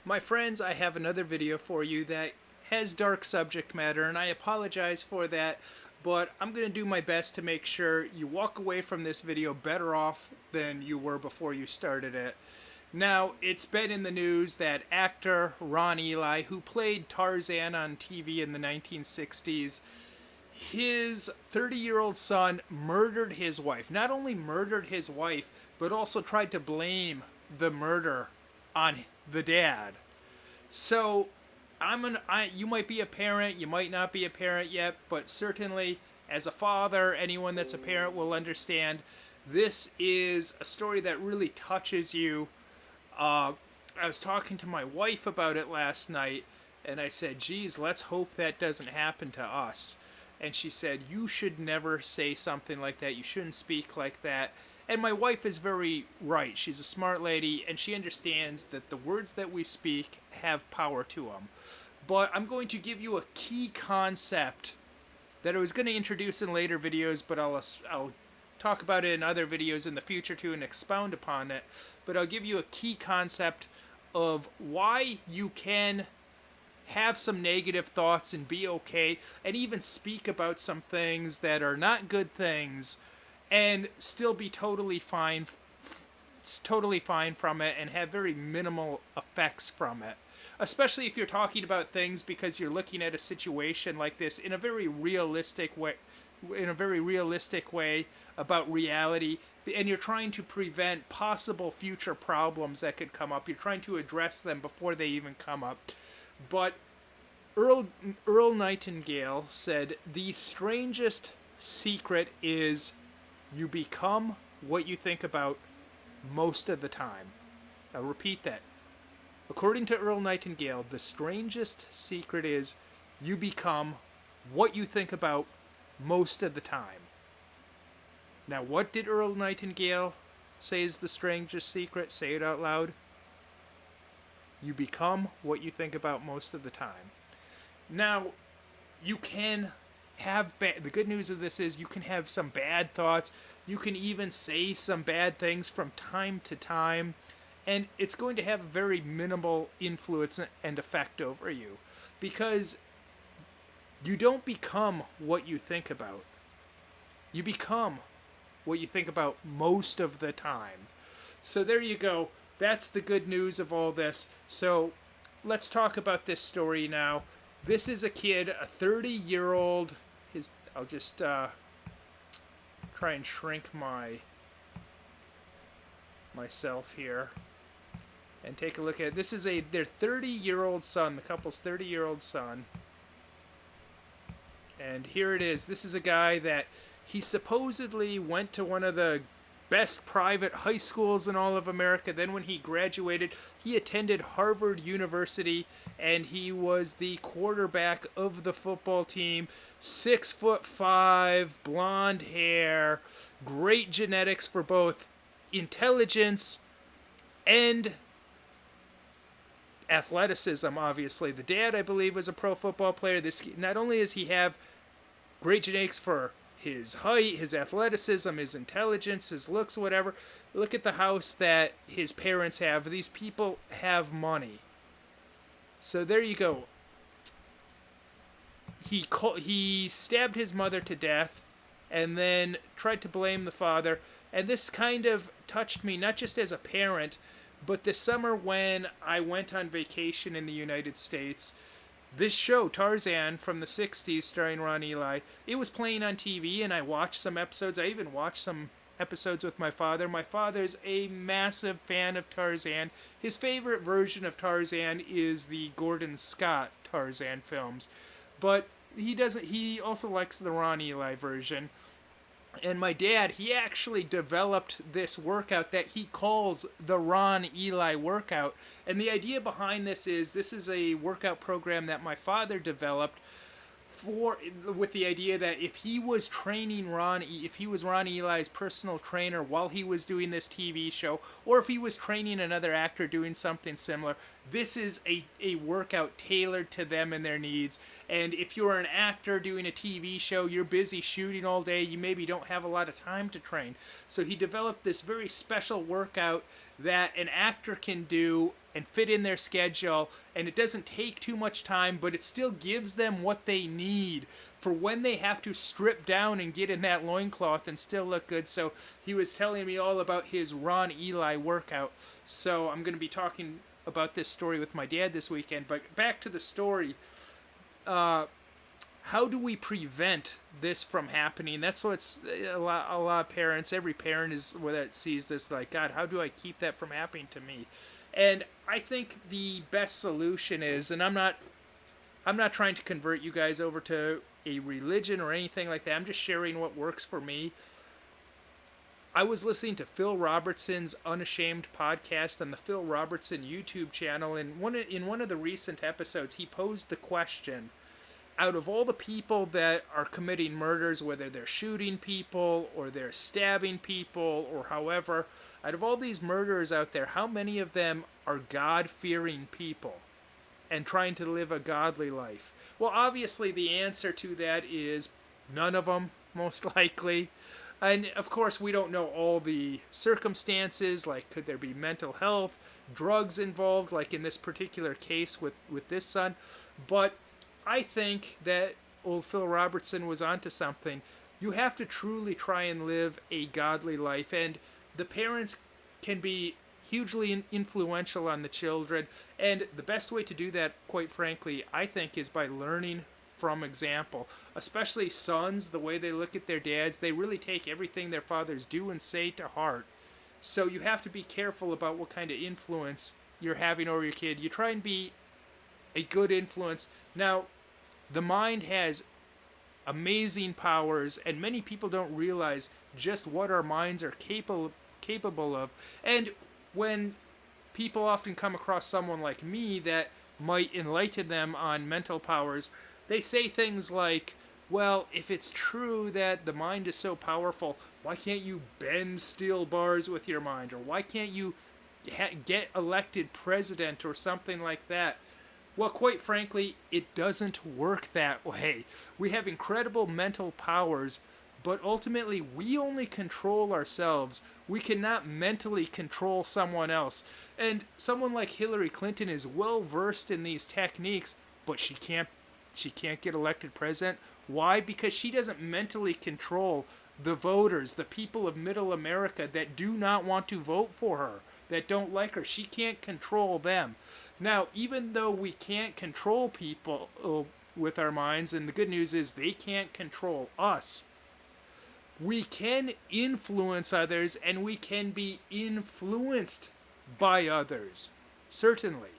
My friends, I have another video for you that has dark subject matter, and I apologize for that, but I'm going to do my best to make sure you walk away from this video better off than you were before you started it. Now, it's been in the news that actor Ron Ely, who played Tarzan on TV in the 1960s, his 30-year-old son murdered his wife. Not only murdered his wife, but also tried to blame the murder on the dad. So, you might be a parent, you might not be a parent yet, but certainly as a father, anyone that's a parent will understand this is a story that really touches you. I was talking to my wife about it last night, and I said, geez, let's hope that doesn't happen to us. And she said, you should never say something like that. You shouldn't speak like that. And my wife is very right. She's a smart lady, and she understands that the words that we speak have power to them. But I'm going to give you a key concept that I was going to introduce in later videos, but I'll talk about it in other videos in the future too and expound upon it. But I'll give you a key concept of why you can have some negative thoughts and be okay, and even speak about some things that are not good things, and still be totally fine from it and have very minimal effects from it. Especially if you're talking about things because you're looking at a situation like this in a very realistic way about reality, and you're trying to prevent possible future problems that could come up. You're trying to address them before they even come up. But Earl Nightingale said, the strangest secret is you become what you think about most of the time. I'll repeat that. According to Earl Nightingale, the strangest secret is you become what you think about most of the time. Now, what did Earl Nightingale say is the strangest secret? Say it out loud. You become what you think about most of the time. Now, you can have the good news of this is you can have some bad thoughts. You can even say some bad things from time to time, and it's going to have a very minimal influence and effect over you, because you don't become what you think about. You become what you think about most of the time. So there you go. That's the good news of all this. So let's talk about this story now. This is a kid, a 30-year-old. I'll just try and shrink myself here and take a look at it. This is their 30-year-old son, the couple's 30-year-old son. And here it is. This is a guy that he supposedly went to one of the best private high schools in all of America. Then when he graduated, he attended Harvard University, and he was the quarterback of the football team. 6'5", blonde hair, great genetics for both intelligence and athleticism, obviously. The dad, I believe, was a pro football player. Not only does he have great genetics for his height, his athleticism, his intelligence, his looks, whatever. Look at the house that his parents have. These people have money. So there you go. He stabbed his mother to death and then tried to blame the father. And this kind of touched me, not just as a parent, but this summer when I went on vacation in the United States. This show, Tarzan, from the 60s, starring Ron Ely, it was playing on TV, and I watched some episodes. I even watched some episodes with my father. My father's a massive fan of Tarzan. His favorite version of Tarzan is the Gordon Scott Tarzan films. But he also likes the Ron Ely version. And my dad, he actually developed this workout that he calls the Ron Ely Workout. And the idea behind this is a workout program that my father developed with the idea that if he was Ron Ely's personal trainer while he was doing this TV show, or if he was training another actor doing something similar, this is a workout tailored to them and their needs. And if you're an actor doing a TV show, you're busy shooting all day, you maybe don't have a lot of time to train. So he developed this very special workout that an actor can do and fit in their schedule, and it doesn't take too much time, but it still gives them what they need for when they have to strip down and get in that loincloth and still look good. So he was telling me all about his Ron Ely workout. So I'm going to be talking about this story with my dad this weekend. But back to the story. How do we prevent this from happening? That's what's a lot of parents, every parent is that sees this like, God, how do I keep that from happening to me? And I think the best solution is, and I'm not trying to convert you guys over to a religion or anything like that. I'm just sharing what works for me. I was listening to Phil Robertson's Unashamed podcast on the Phil Robertson YouTube channel, and in one of the recent episodes, he posed the question, out of all the people that are committing murders, whether they're shooting people or they're stabbing people or however, out of all these murderers out there, how many of them are God-fearing people and trying to live a godly life? Well, obviously the answer to that is none of them, most likely. And of course, we don't know all the circumstances, like could there be mental health, drugs involved, like in this particular case with this son. But I think that old Phil Robertson was onto something. You have to truly try and live a godly life, and the parents can be hugely influential on the children, and the best way to do that, quite frankly, I think, is by learning from example. Especially sons, the way they look at their dads, they really take everything their fathers do and say to heart. So you have to be careful about what kind of influence you're having over your kid. You try and be a good influence. Now, the mind has amazing powers, and many people don't realize just what our minds are capable of. And when people often come across someone like me that might enlighten them on mental powers, they say things like, well, if it's true that the mind is so powerful, why can't you bend steel bars with your mind? Or why can't you get elected president or something like that? Well, quite frankly, it doesn't work that way. We have incredible mental powers, but ultimately we only control ourselves. We cannot mentally control someone else. And someone like Hillary Clinton is well versed in these techniques, but she can't get elected president. Why? Because she doesn't mentally control the voters, the people of middle America that do not want to vote for her, that don't like her. She can't control them. Now, even though we can't control people with our minds, and the good news is they can't control us, we can influence others, and we can be influenced by others, certainly.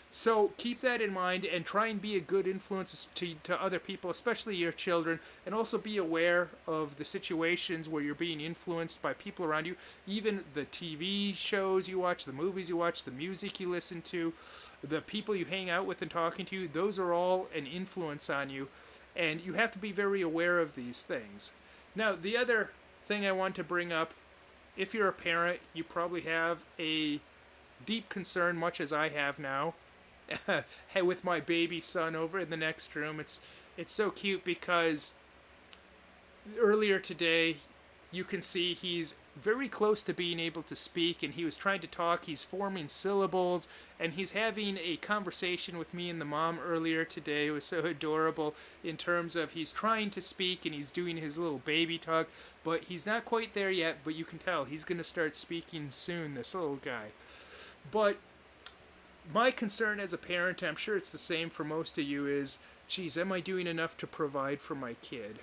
So keep that in mind and try and be a good influence to other people, especially your children, and also be aware of the situations where you're being influenced by people around you, even the TV shows you watch, the movies you watch, the music you listen to, the people you hang out with and talking to, those are all an influence on you, and you have to be very aware of these things. Now, the other thing I want to bring up, if you're a parent, you probably have a deep concern, much as I have now, with my baby son over in the next room. It's so cute because earlier today you can see he's very close to being able to speak, and he was trying to talk. He's forming syllables, and he's having a conversation with me and the mom earlier today. It was so adorable in terms of he's trying to speak and he's doing his little baby talk, but he's not quite there yet, but you can tell he's going to start speaking soon, this little guy. But my concern as a parent, I'm sure it's the same for most of you, is, geez, am I doing enough to provide for my kid?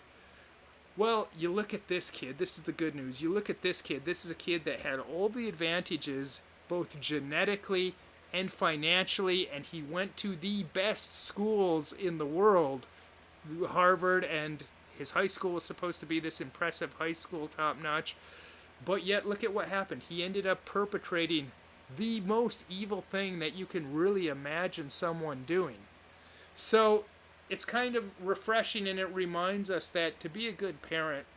Well, you look at this kid. This is the good news. You look at this kid. This is a kid that had all the advantages, both genetically and financially, and he went to the best schools in the world, Harvard, and his high school was supposed to be this impressive high school, top-notch. But yet, look at what happened. He ended up perpetrating the most evil thing that you can really imagine someone doing. So it's kind of refreshing, and it reminds us that to be a good parent,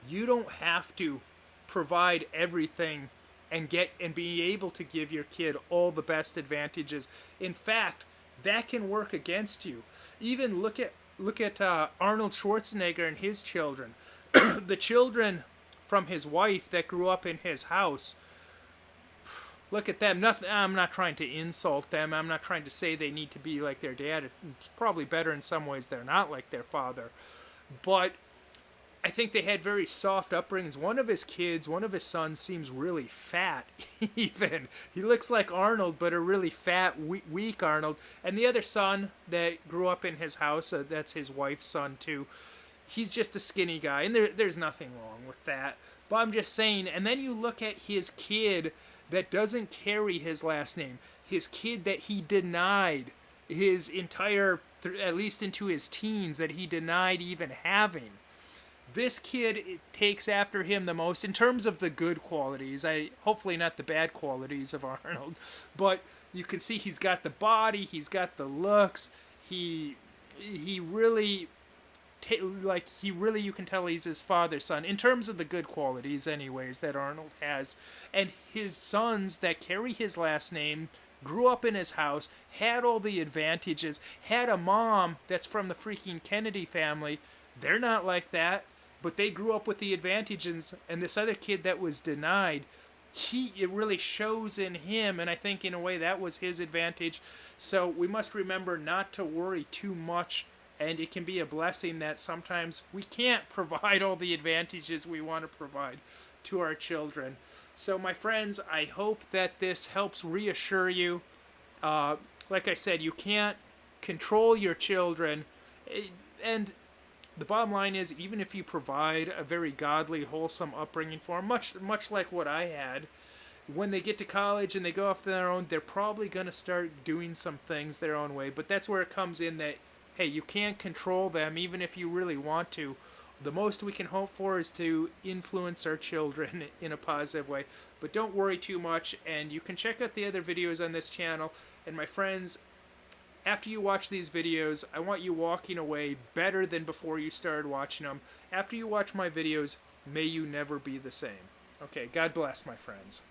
you don't have to provide everything and be able to give your kid all the best advantages. In fact, that can work against you. Even look at Arnold Schwarzenegger and his children. The children from his wife that grew up in his house, look at them. Nothing. I'm not trying to insult them. I'm not trying to say they need to be like their dad. It's probably better in some ways they're not like their father. But I think they had very soft upbringings. One of his kids, one of his sons, seems really fat. Even he looks like Arnold, but a really fat, weak Arnold. And the other son that grew up in his house, that's his wife's son too. He's just a skinny guy, and there's nothing wrong with that. But I'm just saying. And then you look at his kid that doesn't carry his last name. His kid that he denied his entire, at least into his teens, that he denied even having. This kid takes after him the most in terms of the good qualities. Hopefully not the bad qualities of Arnold, but you can see he's got the body, he's got the looks. He really you can tell he's his father's son in terms of the good qualities, anyways, that Arnold has. And his sons that carry his last name grew up in his house, had all the advantages, had a mom that's from the freaking Kennedy family. They're not like that. But they grew up with the advantages, and this other kid that was denied, it really shows in him, and I think in a way that was his advantage. So we must remember not to worry too much, and it can be a blessing that sometimes we can't provide all the advantages we want to provide to our children. So my friends, I hope that this helps reassure you. Like I said, you can't control your children, and the bottom line is, even if you provide a very godly, wholesome upbringing for them, much like what I had, when they get to college and they go off their own, they're probably going to start doing some things their own way. But that's where it comes in that, hey, you can't control them even if you really want to. The most we can hope for is to influence our children in a positive way. But don't worry too much, and you can check out the other videos on this channel. And my friends, after you watch these videos, I want you walking away better than before you started watching them. After you watch my videos, may you never be the same. Okay, God bless, my friends.